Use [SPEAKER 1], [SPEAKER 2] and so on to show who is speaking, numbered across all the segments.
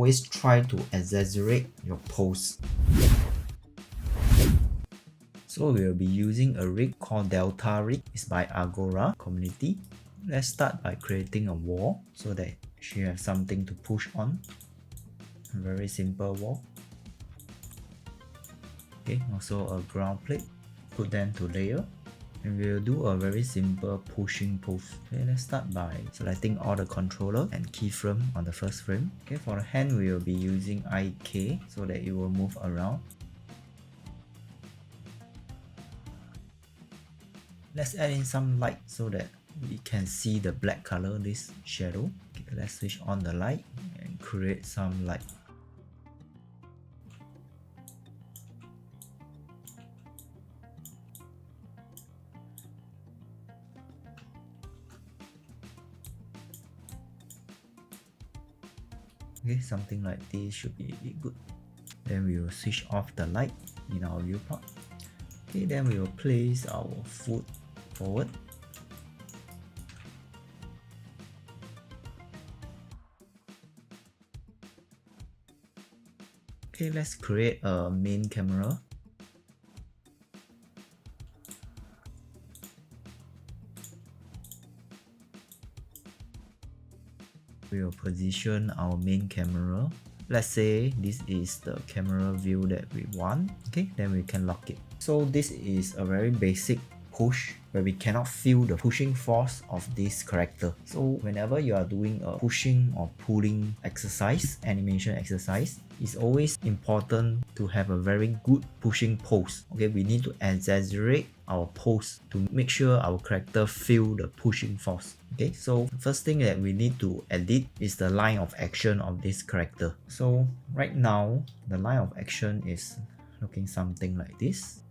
[SPEAKER 1] always try to exaggerate your pose. So we'll be using a rig called Delta Rig. It's by Agora community. Let's start by creating a wall so that you have something to push on. A very simple wall. Okay, also a ground plate. Put them to layer. And we'll do a very simple pushing pose. Okay, let's start by selecting all the controller and keyframe on the first frame. Okay, for the hand we will be using IK so that it will move around. Let's add in some light so that we can see the black color, this shadow. Okay, let's switch on the light and create some light. Okay, something like this should be good. Then we will switch off the light in our viewport. Okay, then we will place our foot forward. Okay, let's create a main camera. We will position our main camera. Let's say this is the camera view that we want. Okay, then we can lock it. So this is a very basic push where we cannot feel the pushing force of this character. So whenever you are doing a pushing or pulling exercise, animation exercise, it's always important to have a very good pushing pose. Okay, we need to exaggerate our pose to make sure our character feel the pushing force. Okay, so first thing that we need to edit is the line of action of this character. So right now, the line of action is looking something like this.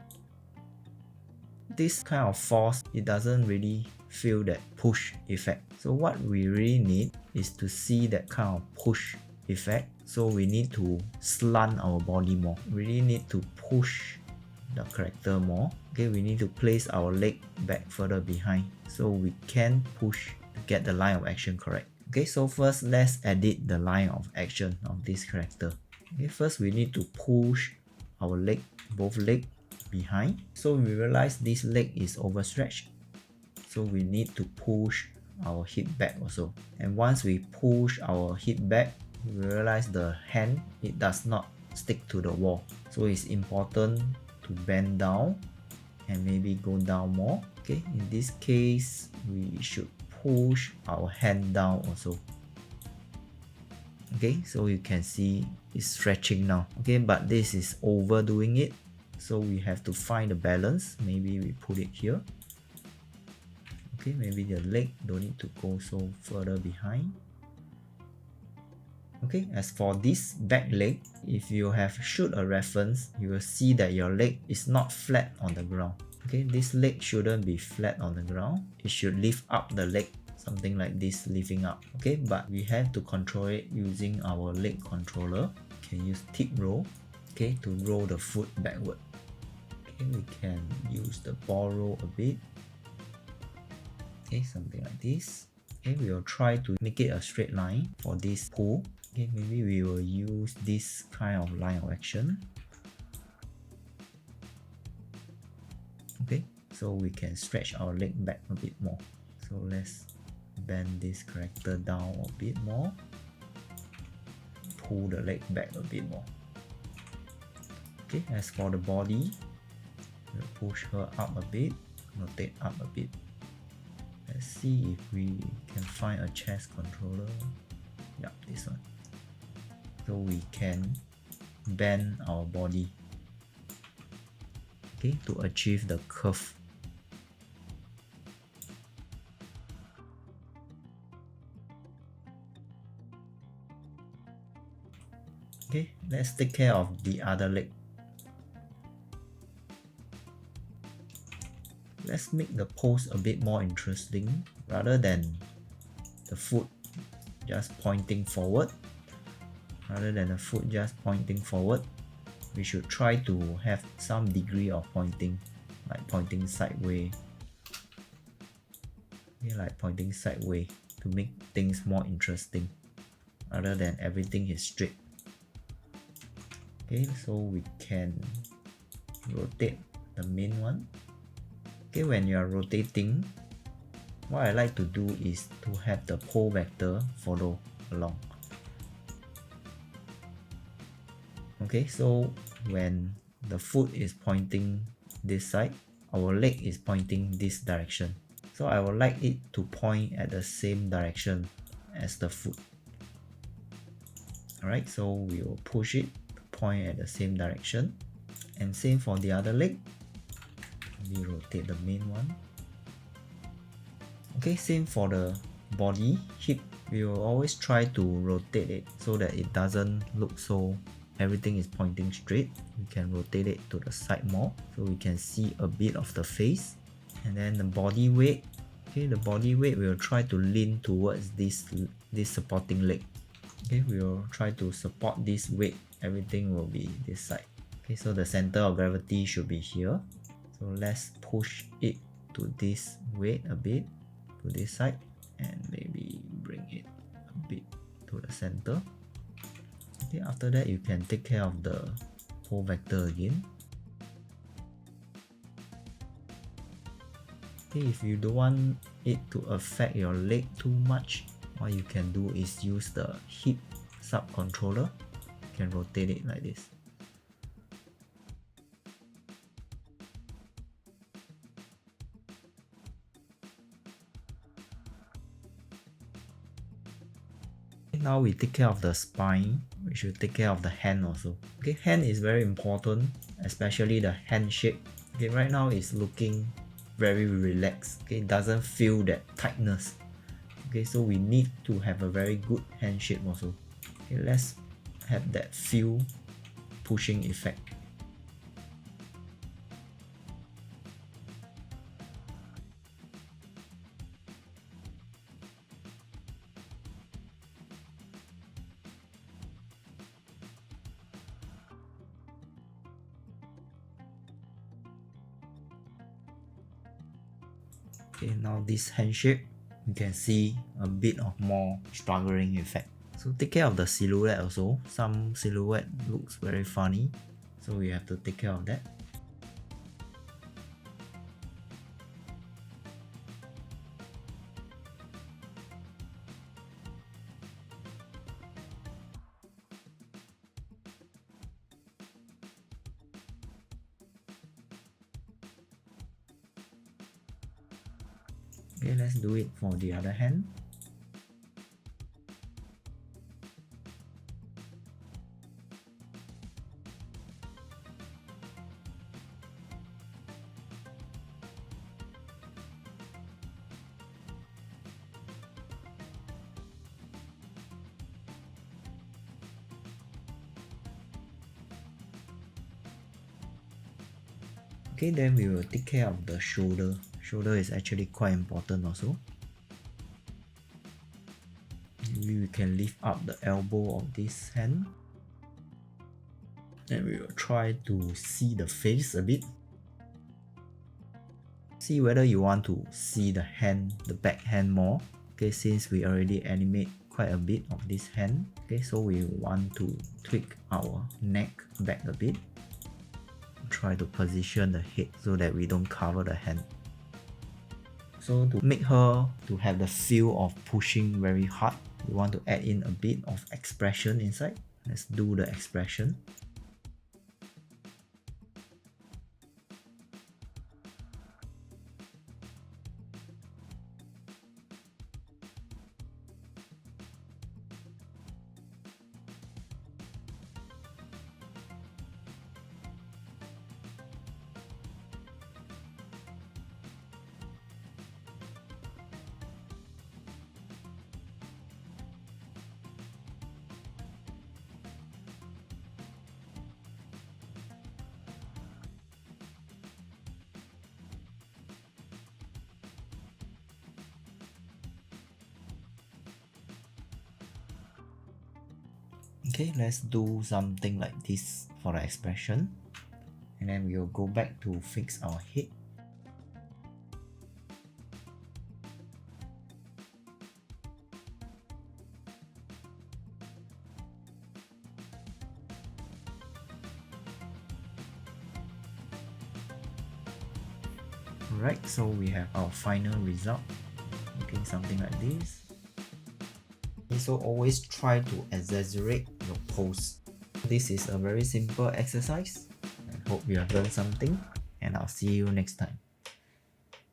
[SPEAKER 1] This kind of force, it doesn't really feel that push effect. So what we really need is to see that kind of push effect. So we need to slant our body more. We really need to push the character more. Okay, we need to place our leg back further behind so we can push to get the line of action correct. Okay, so first let's edit the line of action of this character. Okay, first we need to push our leg, both leg behind. So we realize this leg is overstretched. So we need to push our hip back also. And once we push our hip back, we realize the hand, it does not stick to the wall. So it's important to bend down and maybe go down more. Okay, in this case, we should push our hand down also. Okay, so you can see it's stretching now. Okay, but this is overdoing it. So we have to find the balance. Maybe we put it here. Okay, maybe the leg don't need to go so further behind. Okay, as for this back leg, if you have shoot a reference, you will see that your leg is not flat on the ground. Okay, this leg shouldn't be flat on the ground. It should lift up the leg, something like this, lifting up. Okay, but we have to control it using our leg controller. We can use tip roll, okay, to roll the foot backward. Okay, we can use the ball roll a bit. Okay, something like this. Okay, we will try to make it a straight line for this pull. Okay, maybe we will use this kind of line of action. Okay, so we can stretch our leg back a bit more. So let's bend this character down a bit more. Pull the leg back a bit more. Okay, as for the body, we'll push her up a bit, rotate up a bit. Let's see if we can find a chest controller. Yeah, this one. So we can bend our body, okay, to achieve the curve. Okay, let's take care of the other leg. Let's make the pose a bit more interesting rather than the foot just pointing forward. We should try to have some degree of pointing, like pointing sideways. Okay, like pointing sideways to make things more interesting rather than everything is straight. Okay, so we can rotate the main one. Okay, when you are rotating, what I like to do is to have the pole vector follow along. Okay, so when the foot is pointing this side, our leg is pointing this direction. So I would like it to point at the same direction as the foot. Alright, so we will push it to point at the same direction. And same for the other leg. We rotate the main one. Okay, same for the body, hip. We will always try to rotate it so that it doesn't look so everything is pointing straight. We can rotate it to the side more so we can see a bit of the face. And then the body weight. Okay, the body weight we will try to lean towards this supporting leg. Okay, we will try to support this weight. Everything will be this side. Okay, so the center of gravity should be here. So let's push it to this weight a bit to this side and maybe bring it a bit to the center. Okay, after that you can take care of the pole vector again. Okay, if you don't want it to affect your leg too much, what you can do is use the hip sub-controller. You can rotate it like this. Now we take care of the spine. We should take care of the hand also. Okay, hand is very important, especially the hand shape. Okay, right now it's looking very relaxed. Okay, it doesn't feel that tightness. Okay, so we need to have a very good hand shape also. Okay, let's have that feel pushing effect. Okay, now this hand shape, you can see a bit of more struggling effect. So take care of the silhouette also. Some silhouette looks very funny, so we have to take care of that. Okay, let's do it for the other hand. Okay, then we will take care of the shoulder. Shoulder is actually quite important also. Maybe we can lift up the elbow of this hand. And we will try to see the face a bit. See whether you want to see the hand, the back hand more. Okay, since we already animate quite a bit of this hand. Okay, so we want to tweak our neck back a bit. Try to position the head so that we don't cover the hand. So to make her to have the feel of pushing very hard, we want to add in a bit of expression inside. Let's do the expression. Okay, let's do something like this for the expression. And then we'll go back to fix our head. Alright, so we have our final result looking something like this. So always try to exaggerate your pose. This is a very simple exercise. I hope you have learned something, and I'll see you next time.